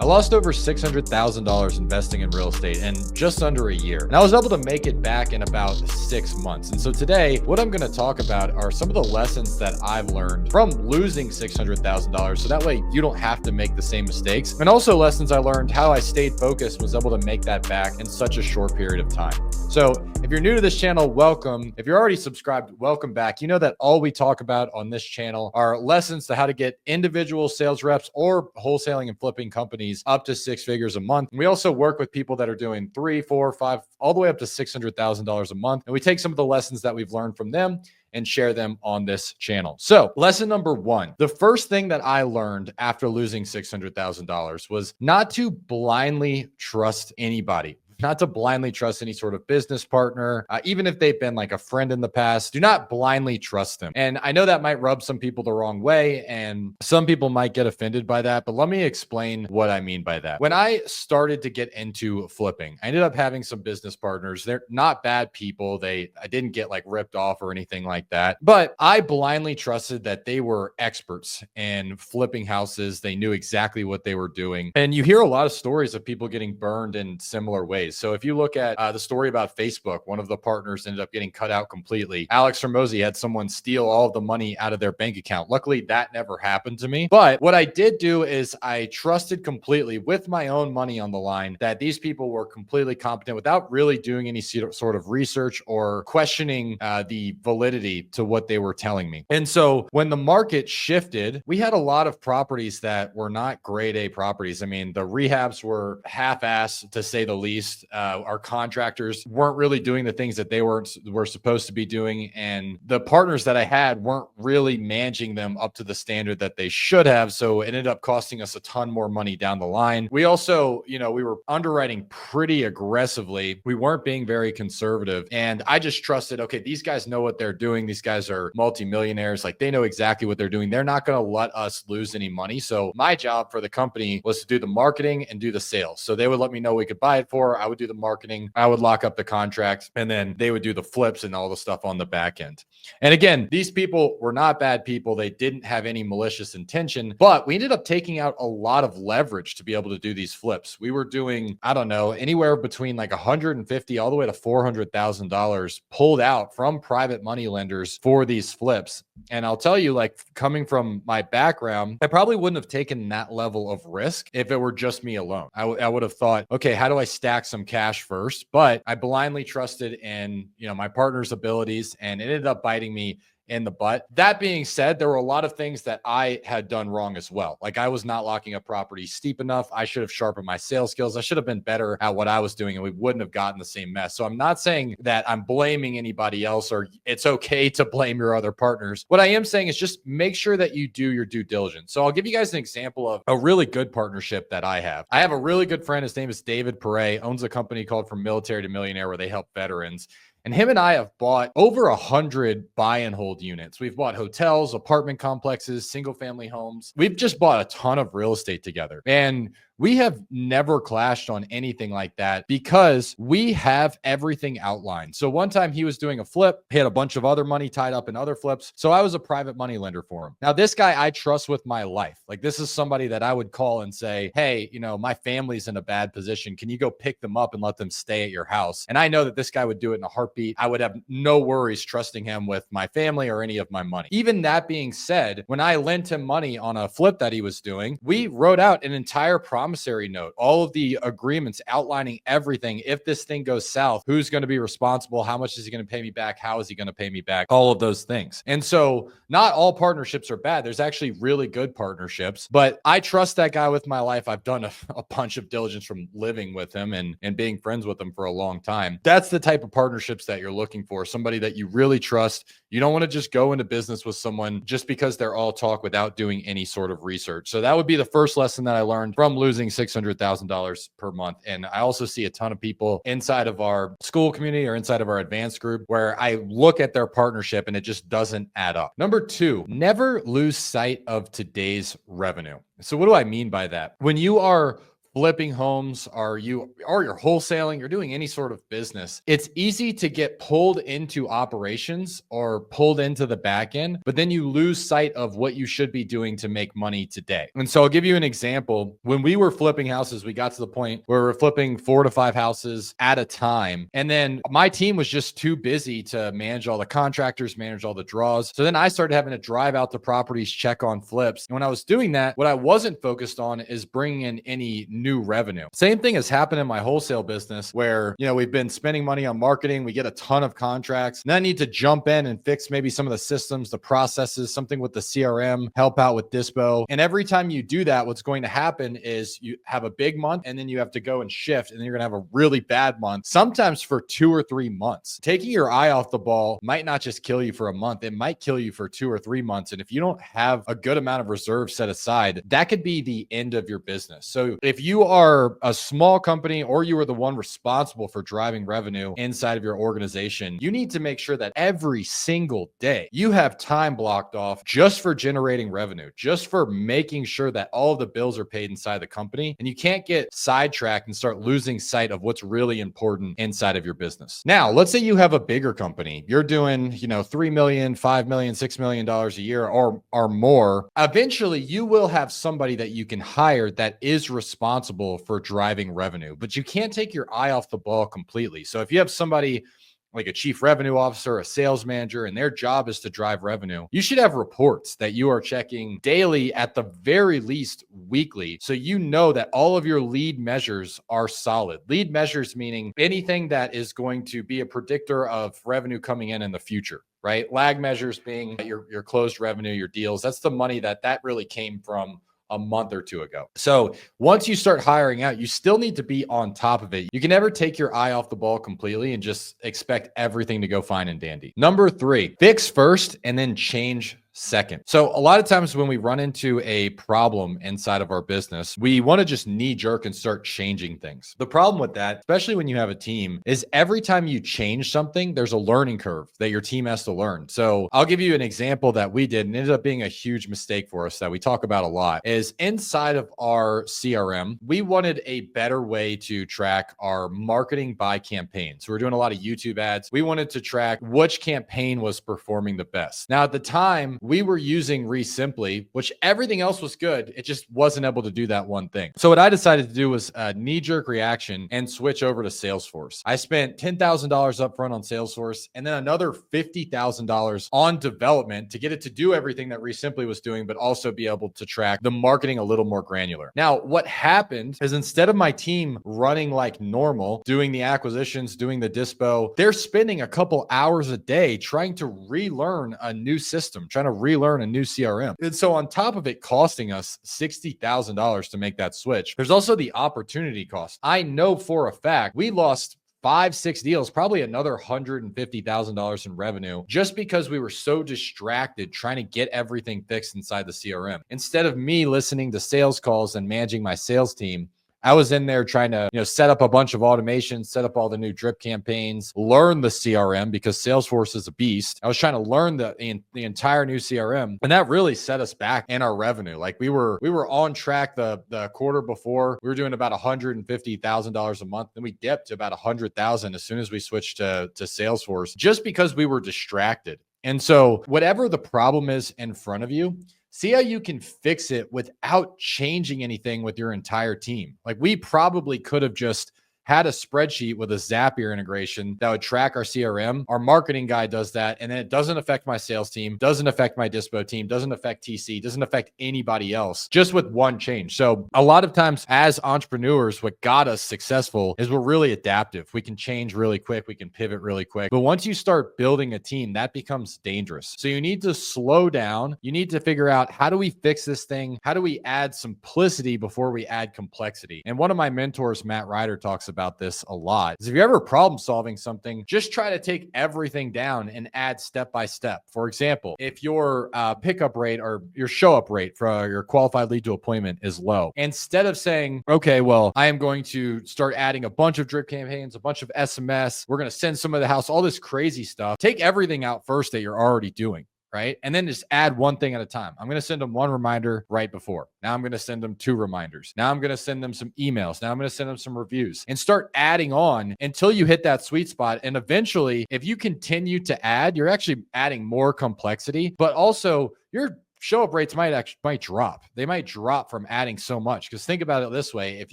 I lost over $600,000 investing in real estate in just under a year. And I was able to make it back in about 6 months. And so today, what I'm going to talk about are some of the lessons that I've learned from losing $600,000. So that way you don't have to make the same mistakes. And also lessons I learned how I stayed focused, was able to make that back in such a short period of time. So if you're new to this channel, welcome. If you're already subscribed, welcome back. You know that all we talk about on this channel are lessons to how to get individual sales reps or wholesaling and flipping companies up to 6 figures a month. We also work with people that are doing 3, 4, 5, all the way up to $600,000 a month. And we take some of the lessons that we've learned from them and share them on this channel. So lesson number 1, the first thing that I learned after losing $600,000 was not to blindly trust anybody. Not to blindly trust any sort of business partner, even if they've been like a friend in the past. Do not blindly trust them. And I know that might rub some people the wrong way, and some people might get offended by that, but let me explain what I mean by that. When I started to get into flipping, I ended up having some business partners. They're not bad people. I didn't get like ripped off or anything like that, but I blindly trusted that they were experts in flipping houses. They knew exactly what they were doing. And you hear a lot of stories of people getting burned in similar ways. So if you look at the story about Facebook, one of the partners ended up getting cut out completely. Alex Hormozi had someone steal all of the money out of their bank account. Luckily, that never happened to me. But what I did do is I trusted completely with my own money on the line that these people were completely competent without really doing any sort of research or questioning the validity to what they were telling me. And so when the market shifted, we had a lot of properties that were not grade A properties. I mean, the rehabs were half-assed, to say the least. Our contractors weren't really doing the things that they were supposed to be doing. And the partners that I had weren't really managing them up to the standard that they should have. So it ended up costing us a ton more money down the line. We also, we were underwriting pretty aggressively. We weren't being very conservative. And I just trusted, okay, these guys know what they're doing. These guys are multimillionaires. Like, they know exactly what they're doing. They're not going to let us lose any money. So my job for the company was to do the marketing and do the sales. So they would let me know we could buy it for. I would do the marketing, I would lock up the contracts, and then they would do the flips and all the stuff on the back end. And again, these people were not bad people. They didn't have any malicious intention, but we ended up taking out a lot of leverage to be able to do these flips. We were doing, I don't know, anywhere between like 150 all the way to $400,000 pulled out from private money lenders for these flips. And I'll tell you, like, coming from my background, I probably wouldn't have taken that level of risk if it were just me alone. I would have thought, okay, how do I stack some cash first? But I blindly trusted in, my partner's abilities, and it ended up biting me in the butt. That being said, there were a lot of things that I had done wrong as well. Like, I was not locking up properties steep enough. I should have sharpened my sales skills. I should have been better at what I was doing, and we wouldn't have gotten the same mess. So I'm not saying that I'm blaming anybody else, or it's okay to blame your other partners. What I am saying is just make sure that you do your due diligence. So I'll give you guys an example of a really good partnership that I have. I have a really good friend. His name is David Perret, owns a company called From Military to Millionaire, where they help veterans. And him and I have bought over 100 buy and hold units. We've bought hotels, apartment complexes, single family homes. We've just bought a ton of real estate together. And we have never clashed on anything like that because we have everything outlined. So one time he was doing a flip, he had a bunch of other money tied up in other flips. So I was a private money lender for him. Now, this guy I trust with my life. Like, this is somebody that I would call and say, hey, my family's in a bad position. Can you go pick them up and let them stay at your house? And I know that this guy would do it in a heartbeat. I would have no worries trusting him with my family or any of my money. Even that being said, when I lent him money on a flip that he was doing, we wrote out an entire promissory note, all of the agreements outlining everything. If this thing goes south, who's going to be responsible? How much is he going to pay me back? How is he going to pay me back? All of those things. And so not all partnerships are bad. There's actually really good partnerships, but I trust that guy with my life. I've done a bunch of diligence from living with him and being friends with him for a long time. That's the type of partnerships that you're looking for. Somebody that you really trust. You don't want to just go into business with someone just because they're all talk without doing any sort of research. So that would be the first lesson that I learned from losing $600,000 per month. And I also see a ton of people inside of our school community or inside of our advanced group where I look at their partnership and it just doesn't add up. Number 2, never lose sight of today's revenue. So what do I mean by that? When you are flipping homes, you're wholesaling, you're doing any sort of business, it's easy to get pulled into operations or pulled into the back end, but then you lose sight of what you should be doing to make money today. And so I'll give you an example. When we were flipping houses, we got to the point where we're flipping 4 to 5 houses at a time. And then my team was just too busy to manage all the contractors, manage all the draws. So then I started having to drive out to properties, check on flips. And when I was doing that, what I wasn't focused on is bringing in any new revenue. Same thing has happened in my wholesale business where, we've been spending money on marketing. We get a ton of contracts. And I need to jump in and fix maybe some of the systems, the processes, something with the CRM, help out with Dispo. And every time you do that, what's going to happen is you have a big month and then you have to go and shift, and then you're going to have a really bad month, sometimes for 2 or 3 months. Taking your eye off the ball might not just kill you for a month. It might kill you for 2 or 3 months. And if you don't have a good amount of reserves set aside, that could be the end of your business. So if you are a small company or you are the one responsible for driving revenue inside of your organization, you need to make sure that every single day you have time blocked off just for generating revenue, just for making sure that all of the bills are paid inside the company. And you can't get sidetracked and start losing sight of what's really important inside of your business. Now, let's say you have a bigger company. You're doing, $3 million, $5 million, $6 million a year or more. Eventually, you will have somebody that you can hire that is responsible for driving revenue, but you can't take your eye off the ball completely. So if you have somebody like a chief revenue officer, a sales manager, and their job is to drive revenue, you should have reports that you are checking daily, at the very least weekly. So you know that all of your lead measures are solid. Lead measures meaning anything that is going to be a predictor of revenue coming in the future, right? Lag measures being your closed revenue, your deals. That's the money that really came from a month or two ago. So once you start hiring out, you still need to be on top of it. You can never take your eye off the ball completely and just expect everything to go fine and dandy. Number 3, fix first and then change second. So a lot of times when we run into a problem inside of our business, we want to just knee jerk and start changing things. The problem with that, especially when you have a team, is every time you change something, there's a learning curve that your team has to learn. So I'll give you an example that we did and ended up being a huge mistake for us that we talk about a lot is inside of our CRM, we wanted a better way to track our marketing by campaign. So we're doing a lot of YouTube ads. We wanted to track which campaign was performing the best. Now at the time, we were using Resimply, which everything else was good. It just wasn't able to do that one thing. So what I decided to do was a knee-jerk reaction and switch over to Salesforce. I spent $10,000 upfront on Salesforce and then another $50,000 on development to get it to do everything that Resimply was doing, but also be able to track the marketing a little more granular. Now, what happened is instead of my team running like normal, doing the acquisitions, doing the dispo, they're spending a couple hours a day trying to relearn a new system, trying to relearn a new CRM. And so on top of it costing us $60,000 to make that switch, there's also the opportunity cost. I know for a fact we lost 5-6 deals, probably another $150,000 in revenue, just because we were so distracted trying to get everything fixed inside the CRM. Instead of me listening to sales calls and managing my sales team, I was in there trying to, set up a bunch of automations, set up all the new drip campaigns, learn the CRM because Salesforce is a beast. I was trying to learn the entire new CRM, and that really set us back in our revenue. Like we were on track the quarter before. We were doing about $150,000 a month. Then we dipped to about $100,000 as soon as we switched to Salesforce, just because we were distracted. And so whatever the problem is in front of you, see how you can fix it without changing anything with your entire team. Like we probably could have just had a spreadsheet with a Zapier integration that would track our CRM. Our marketing guy does that. And then it doesn't affect my sales team, doesn't affect my dispo team, doesn't affect TC, doesn't affect anybody else, just with one change. So a lot of times as entrepreneurs, what got us successful is we're really adaptive. We can change really quick. We can pivot really quick. But once you start building a team, that becomes dangerous. So you need to slow down. You need to figure out, how do we fix this thing? How do we add simplicity before we add complexity? And one of my mentors, Matt Ryder, talks about this a lot is if you're ever problem solving something, just try to take everything down and add step by step. For example, if your pickup rate or your show up rate for your qualified lead to appointment is low, instead of saying, okay, well, I am going to start adding a bunch of drip campaigns, a bunch of SMS, we're going to send some of the house, all this crazy stuff, take everything out first that you're already doing. right? And then just add one thing at a time. I'm going to send them one reminder right before. Now I'm going to send them two reminders. Now I'm going to send them some emails. Now I'm going to send them some reviews and start adding on until you hit that sweet spot. And eventually, if you continue to add, you're actually adding more complexity, but also your show up rates might drop. They might drop from adding so much. Because think about it this way: if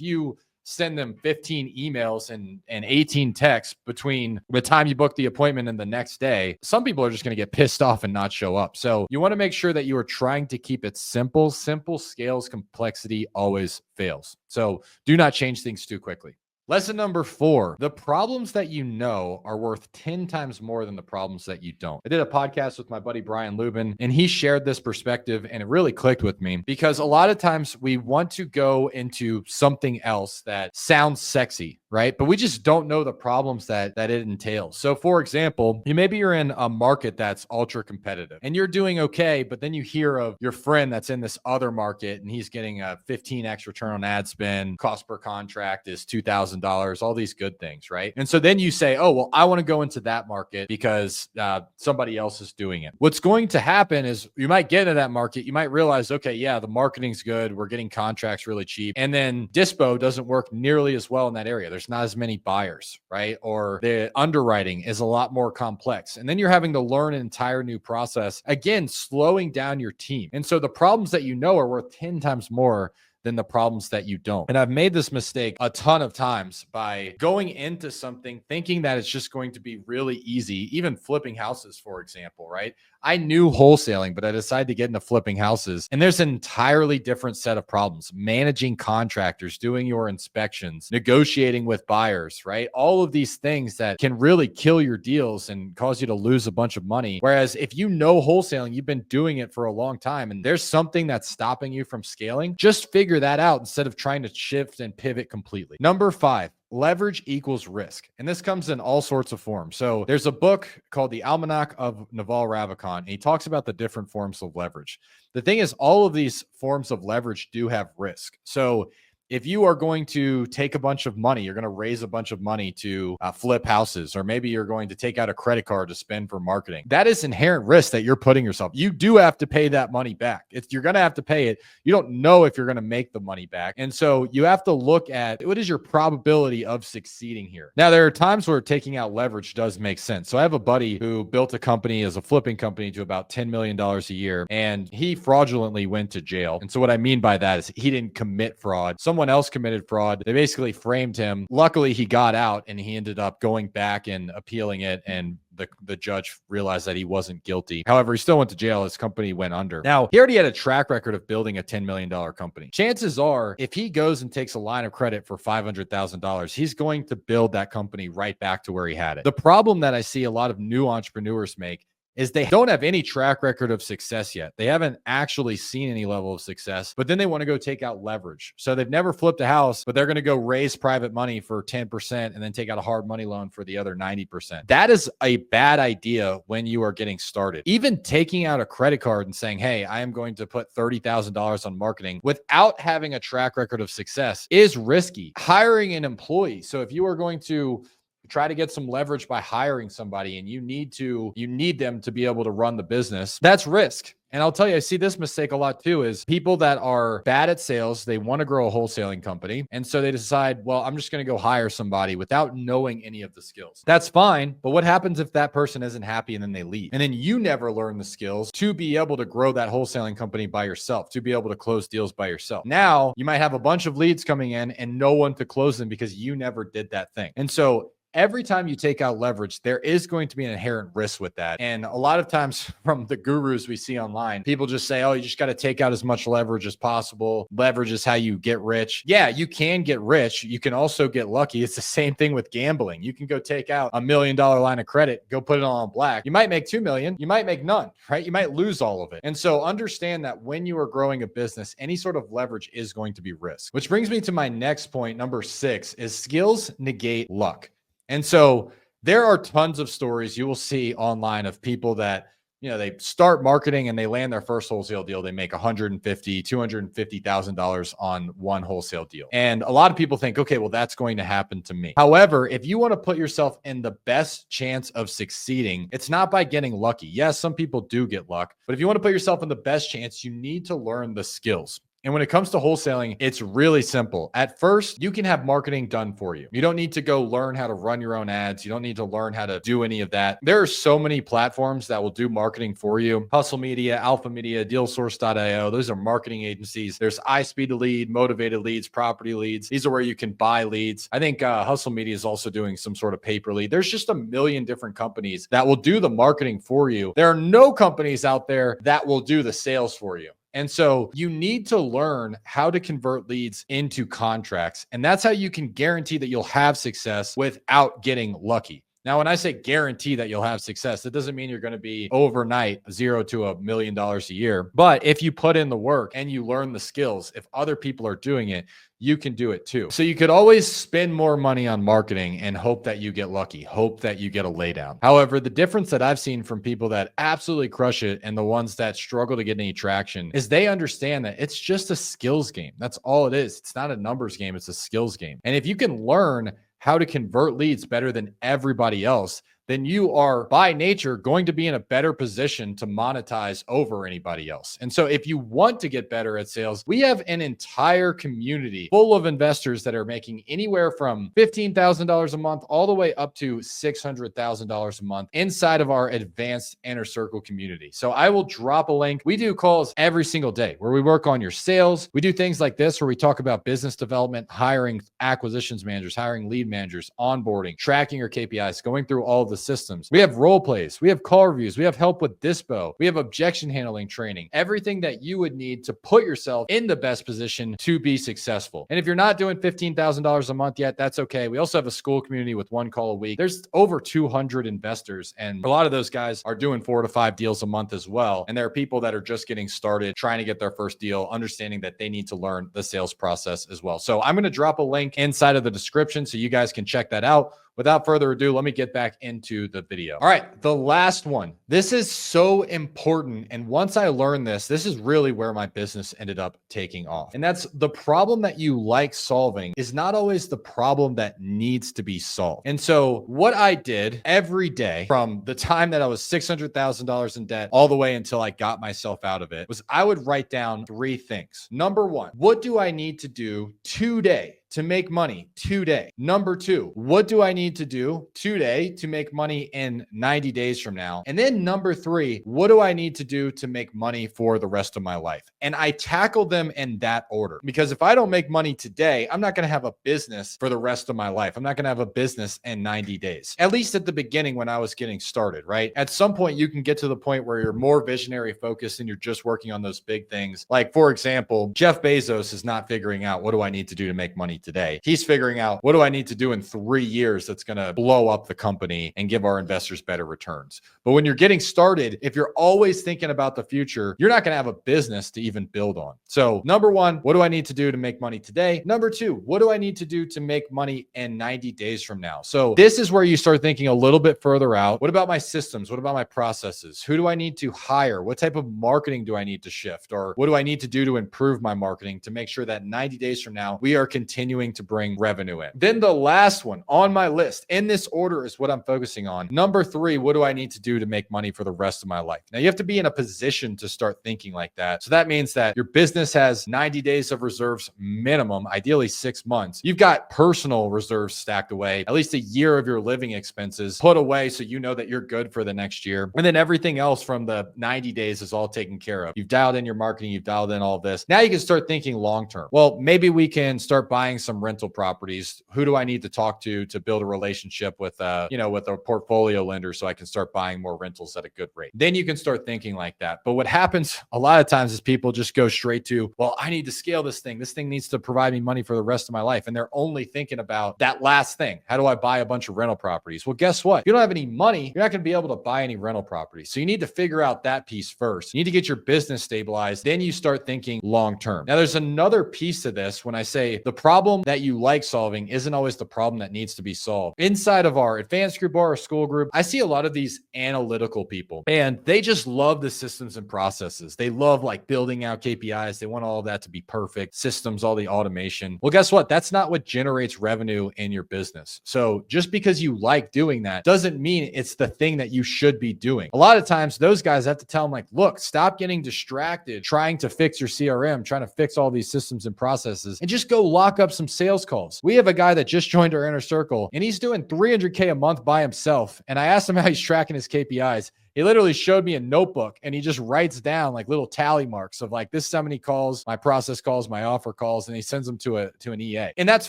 you send them 15 emails and 18 texts between the time you book the appointment and the next day, some people are just going to get pissed off and not show up. So you want to make sure that you are trying to keep it simple. Simple scales, complexity always fails. So do not change things too quickly. Lesson number 4, the problems that you know are worth 10 times more than the problems that you don't. I did a podcast with my buddy Brian Lubin, and he shared this perspective, and it really clicked with me because a lot of times we want to go into something else that sounds sexy, right? But we just don't know the problems that it entails. So for example, maybe you're in a market that's ultra competitive and you're doing okay, but then you hear of your friend that's in this other market and he's getting a 15x return on ad spend, cost per contract is $2,000, all these good things, right? And so then you say, oh, well, I want to go into that market because somebody else is doing it. What's going to happen is you might get into that market. You might realize, okay, yeah, the marketing's good. We're getting contracts really cheap. And then Dispo doesn't work nearly as well in that area. There's not as many buyers, right? Or the underwriting is a lot more complex. And then you're having to learn an entire new process, again, slowing down your team. And so the problems that you know are worth 10 times more than the problems that you don't. And I've made this mistake a ton of times by going into something thinking that it's just going to be really easy, even flipping houses, for example, right? I knew wholesaling, but I decided to get into flipping houses. And there's an entirely different set of problems: managing contractors, doing your inspections, negotiating with buyers, right? All of these things that can really kill your deals and cause you to lose a bunch of money. Whereas if you know wholesaling, you've been doing it for a long time, and there's something that's stopping you from scaling, just figure that out instead of trying to shift and pivot completely. Number 5, leverage equals risk. And this comes in all sorts of forms. So there's a book called The Almanac of Naval Ravikant, and he talks about the different forms of leverage. The thing is, all of these forms of leverage do have risk. So if you are going to take a bunch of money, you're going to raise a bunch of money to flip houses, or maybe you're going to take out a credit card to spend for marketing. That is inherent risk that you're putting yourself. You do have to pay that money back. You're going to have to pay it. You don't know if you're going to make the money back. And so you have to look at what is your probability of succeeding here. Now, there are times where taking out leverage does make sense. So I have a buddy who built a company as a flipping company to about $10 million a year, and he fraudulently went to jail. And so what I mean by that is he didn't commit fraud. Someone else committed fraud. They basically framed him. Luckily, he got out and he ended up going back and appealing it, and the judge realized that he wasn't guilty. However, he still went to jail. His company went under. Now, he already had a track record of building a $10 million company. Chances are, if he goes and takes a line of credit for $500,000, he's going to build that company right back to where he had it. The problem that I see a lot of new entrepreneurs make is they don't have any track record of success yet. They haven't actually seen any level of success, but then they want to go take out leverage. So they've never flipped a house, but they're going to go raise private money for 10% and then take out a hard money loan for the other 90%. That is a bad idea when you are getting started. Even taking out a credit card and saying, hey, I am going to put $30,000 on marketing without having a track record of success is risky. Hiring an employee. So if you are going to try to get some leverage by hiring somebody and you need them to be able to run the business, that's risk. And I'll tell you, I see this mistake a lot too, is people that are bad at sales, they want to grow a wholesaling company. And so they decide, well, I'm just going to go hire somebody without knowing any of the skills. That's fine. But what happens if that person isn't happy and then they leave? And then you never learn the skills to be able to grow that wholesaling company by yourself, to be able to close deals by yourself. Now you might have a bunch of leads coming in and no one to close them because you never did that thing. And so every time you take out leverage, there is going to be an inherent risk with that. And a lot of times from the gurus we see online, people just say, oh, you just got to take out as much leverage as possible. Leverage is how you get rich. Yeah, you can get rich. You can also get lucky. It's the same thing with gambling. You can go take out $1 million line of credit, go put it on black. You might make 2 million. You might make none, right? You might lose all of it. And so understand that when you are growing a business, any sort of leverage is going to be risk. Which brings me to my next point, number 6, is skills negate luck. And so there are tons of stories you will see online of people that they start marketing and they land their first wholesale deal, they make $250,000 on one wholesale deal. And a lot of people think, okay, well, that's going to happen to me. However, if you want to put yourself in the best chance of succeeding, it's not by getting lucky. Yes, some people do get luck, but if you want to put yourself in the best chance, you need to learn the skills. And when it comes to wholesaling, it's really simple. At first, you can have marketing done for you. You don't need to go learn how to run your own ads. You don't need to learn how to do any of that. There are so many platforms that will do marketing for you. Hustle Media, Alpha Media, DealSource.io. Those are marketing agencies. There's iSpeed Lead, Motivated Leads, Property Leads. These are where you can buy leads. I think Hustle Media is also doing some sort of paper lead. There's just a million different companies that will do the marketing for you. There are no companies out there that will do the sales for you. And so you need to learn how to convert leads into contracts. And that's how you can guarantee that you'll have success without getting lucky. Now, when I say guarantee that you'll have success, that doesn't mean you're going to be overnight $0 to $1 million a year. But if you put in the work and you learn the skills, if other people are doing it, you can do it too. So you could always spend more money on marketing and hope that you get lucky, hope that you get a laydown. However, the difference that I've seen from people that absolutely crush it and the ones that struggle to get any traction is they understand that it's just a skills game. That's all it is. It's not a numbers game. It's a skills game. And if you can learn how to convert leads better than everybody else, then you are by nature going to be in a better position to monetize over anybody else. And so if you want to get better at sales, we have an entire community full of investors that are making anywhere from $15,000 a month all the way up to $600,000 a month inside of our advanced inner circle community. So I will drop a link. We do calls every single day where we work on your sales. We do things like this where we talk about business development, hiring acquisitions managers, hiring lead managers, onboarding, tracking your KPIs, going through all of the systems. We have role plays. We have call reviews. We have help with dispo. We have objection handling training. Everything that you would need to put yourself in the best position to be successful. And if you're not doing $15,000 a month yet, that's okay. We also have a school community with one call a week. There's over 200 investors, and a lot of those guys are doing 4 to 5 deals a month as well. And there are people that are just getting started, trying to get their first deal, understanding that they need to learn the sales process as well. So I'm going to drop a link inside of the description so you guys can check that out. Without further ado, let me get back into the video. All right, the last one. This is so important. And once I learned this is really where my business ended up taking off. And that's the problem that you like solving is not always the problem that needs to be solved. And so what I did every day from the time that I was $600,000 in debt all the way until I got myself out of it was I would write down 3 things. Number 1, what do I need to do today to make money today? Number 2, what do I need to do today to make money in 90 days from now? And then number 3, what do I need to do to make money for the rest of my life? And I tackle them in that order, because if I don't make money today, I'm not going to have a business for the rest of my life. I'm not going to have a business in 90 days, at least at the beginning when I was getting started, right? At some point, you can get to the point where you're more visionary focused and you're just working on those big things. Like, for example, Jeff Bezos is not figuring out what do I need to do to make money today. He's figuring out what do I need to do in 3 years that's going to blow up the company and give our investors better returns. But when you're getting started, if you're always thinking about the future, you're not going to have a business to even build on. So number 1, what do I need to do to make money today? Number 2, what do I need to do to make money in 90 days from now? So this is where you start thinking a little bit further out. What about my systems? What about my processes? Who do I need to hire? What type of marketing do I need to shift? Or what do I need to do to improve my marketing to make sure that 90 days from now, we are continuing to bring revenue in? Then the last one on my list in this order is what I'm focusing on. Number 3, what do I need to do to make money for the rest of my life? Now you have to be in a position to start thinking like that. So that means that your business has 90 days of reserves minimum, ideally 6 months. You've got personal reserves stacked away, at least a year of your living expenses put away so you know that you're good for the next year. And then everything else from the 90 days is all taken care of. You've dialed in your marketing, you've dialed in all of this. Now you can start thinking long-term. Well, maybe we can start buying some rental properties. Who do I need to talk to build a relationship with with a portfolio lender so I can start buying more rentals at a good rate? Then you can start thinking like that. But what happens a lot of times is people just go straight to, well, I need to scale this thing. This thing needs to provide me money for the rest of my life. And they're only thinking about that last thing. How do I buy a bunch of rental properties? Well, guess what? If you don't have any money, you're not going to be able to buy any rental properties. So you need to figure out that piece first. You need to get your business stabilized. Then you start thinking long-term. Now, there's another piece to this when I say the problem problem that you like solving isn't always the problem that needs to be solved. Inside of our advanced group or our school group, I see a lot of these analytical people, and they just love the systems and processes. They love like building out KPIs. They want all of that to be perfect, systems, all the automation. Well, guess what? That's not what generates revenue in your business. So just because you like doing that doesn't mean it's the thing that you should be doing. A lot of times those guys have to tell them like, look, stop getting distracted trying to fix your CRM, trying to fix all these systems and processes, and just go lock up some sales calls. We have a guy that just joined our inner circle and he's doing 300K a month by himself. And I asked him how he's tracking his KPIs. He literally showed me a notebook and he just writes down like little tally marks of like, this is how many calls, my process calls, my offer calls, and he sends them to an EA. And that's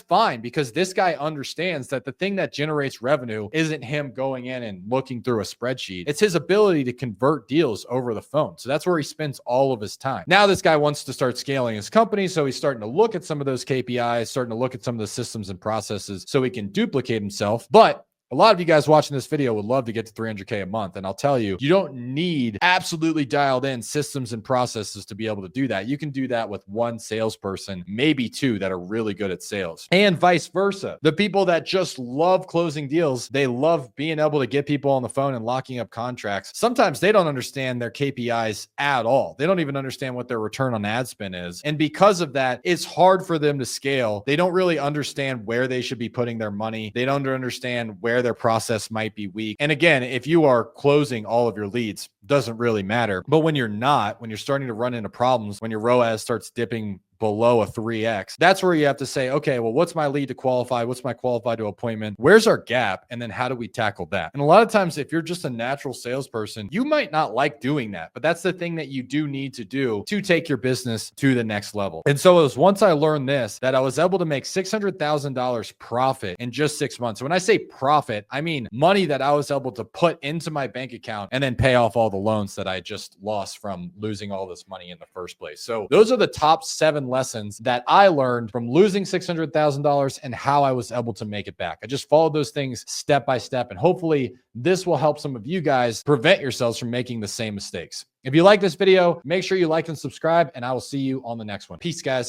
fine because this guy understands that the thing that generates revenue isn't him going in and looking through a spreadsheet. It's his ability to convert deals over the phone. So that's where he spends all of his time. Now this guy wants to start scaling his company. So he's starting to look at some of those KPIs, starting to look at some of the systems and processes so he can duplicate himself. But a lot of you guys watching this video would love to get to 300K a month. And I'll tell you, you don't need absolutely dialed in systems and processes to be able to do that. You can do that with one salesperson, maybe two that are really good at sales, and vice versa. The people that just love closing deals, they love being able to get people on the phone and locking up contracts. Sometimes they don't understand their KPIs at all. They don't even understand what their return on ad spend is. And because of that, it's hard for them to scale. They don't really understand where they should be putting their money. They don't understand where their process might be weak. And again, if you are closing all of your leads, doesn't really matter. But when you're not, when you're starting to run into problems, when your ROAS starts dipping below a 3x, that's where you have to say, okay, well, what's my lead to qualify? What's my qualified to appointment? Where's our gap? And then how do we tackle that? And a lot of times, if you're just a natural salesperson, you might not like doing that, but that's the thing that you do need to do to take your business to the next level. And so it was once I learned this, that I was able to make $600,000 profit in just 6 months. When I say profit, I mean money that I was able to put into my bank account and then pay off all the loans that I just lost from losing all this money in the first place. So those are the top 7 lessons that I learned from losing $600,000 and how I was able to make it back. I just followed those things step by step, and hopefully this will help some of you guys prevent yourselves from making the same mistakes. If you like this video, make sure you like and subscribe, and I will see you on the next one. Peace, guys.